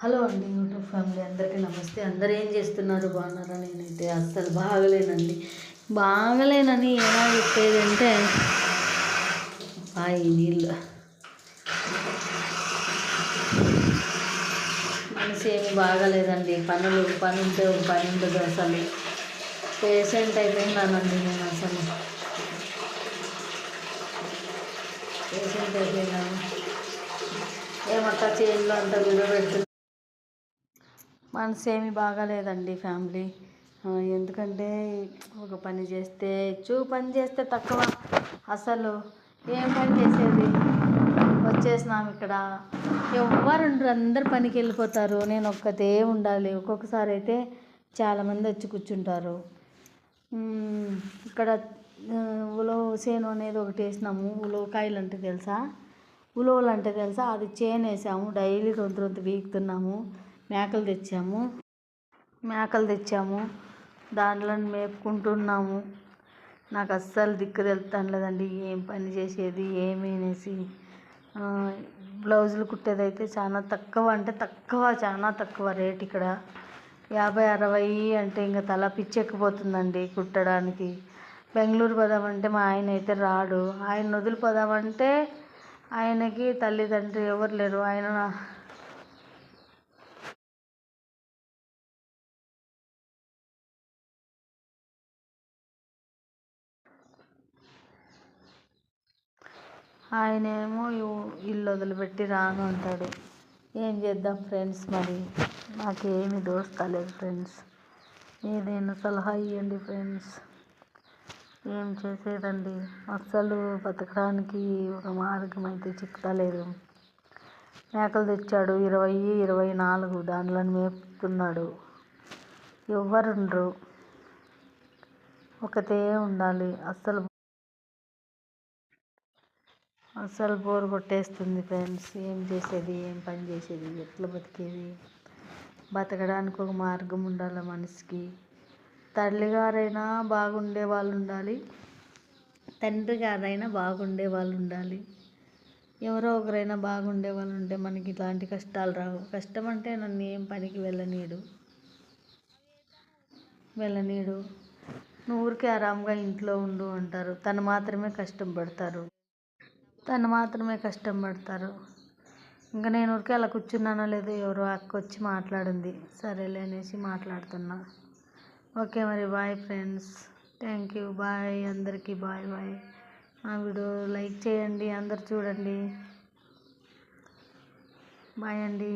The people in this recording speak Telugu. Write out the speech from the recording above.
హలో అండి యూట్యూబ్ ఫ్యామిలీ అందరికీ నమస్తే. అందరూ ఏం చేస్తున్నారు, బాగున్నారా? నేనైతే అస్సలు బాగలేనండి. బాగలేనని ఎలా చెప్పేదంటే ఈ నీళ్ళు మనసు ఏమి బాగలేదండి. పని ఉంటే పని ఉండదు. అసలు పేషెంట్ అయిపోయినానండి. నేను అసలు పేషెంట్ అయిపోయినాను. ఏమంతా చేయంలో అంతా వీడియో పెడుతుంది. మనసు ఏమి బాగాలేదండి ఫ్యామిలీ. ఎందుకంటే ఒక పని చేస్తే తక్కువ. అసలు ఏం పని చేసేది, వచ్చేసినాము ఇక్కడ. ఎవ్వరుండ్రు, అందరు పనికి వెళ్ళిపోతారు. నేను ఒక్కతే ఉండాలి. ఒక్కొక్కసారి అయితే చాలామంది వచ్చి కూర్చుంటారు. ఇక్కడ ఉలవ చేను అనేది ఒకటి వేసినాము. ఉలవకాయలు అంటే తెలుసా, ఉలవలు అంటే తెలుసా, అది చేను వేసాము. డైలీ రొంత వీకుతున్నాము. మేకలు తెచ్చాము. దాంట్లో మేపుకుంటున్నాము. నాకు అస్సలు దిక్కు తెలుస్తాను లేదండి, ఏం పని చేసేది ఏమి అనేసి. బ్లౌజులు కుట్టేదైతే చాలా తక్కువ, అంటే తక్కువ, చాలా తక్కువ రేట్ ఇక్కడ. 50-60 అంటే ఇంకా తల పిచ్చెక్కిపోతుందండి కుట్టడానికి. బెంగళూరు పోదామంటే మా ఆయన అయితే రాడు. ఆయన వదిలిపోదామంటే ఆయనకి తల్లిదండ్రి ఎవరు లేరు. ఆయనేమో ఇల్లు వదిలిపెట్టి రాను అంటాడు. ఏం చేద్దాం ఫ్రెండ్స్, మరి నాకేమి దోస్తలేదు ఫ్రెండ్స్. ఏదైనా సలహా ఇవ్వండి ఫ్రెండ్స్. ఏం చేసేదండి, అస్సలు బతకడానికి ఒక మార్గం అయితే చిక్కలేదు. మేకలు తెచ్చాడు 20-24, దానిలో మేపుతున్నాడు. ఎవ్వరుండ్రు, ఒకతే ఉండాలి. అస్సలు బోర్ కొట్టేస్తుంది ఫ్రెండ్స్. ఏం చేసేది, ఏం పని చేసేది, ఎట్లా బతికేది? బతకడానికి ఒక మార్గం ఉండాలి మనిషికి. తల్లిగారైనా బాగుండే వాళ్ళు ఉండాలి, తండ్రి గారైనా బాగుండే వాళ్ళు ఉండాలి. ఎవరో ఒకరైనా బాగుండే వాళ్ళు ఉంటే మనకి ఇట్లాంటి కష్టాలు రావు. కష్టం అంటే నన్ను ఏం పనికి వెళ్ళనీడు. నువ్వు ఊరికే ఆరాంగా ఇంట్లో ఉండు అంటారు. తను మాత్రమే కష్టం పడతారు. ఇంకా నేను ఊరికే అలా కూర్చున్నానో లేదో ఎవరో అక్క వచ్చి మాట్లాడింది. సరేలే అనేసి మాట్లాడుతున్నా. ఓకే మరి, bye friends. Thank you, bye అందరికీ. బాయ్. మా వీడియో లైక్ చేయండి, అందరు చూడండి. బాయ్ అండి.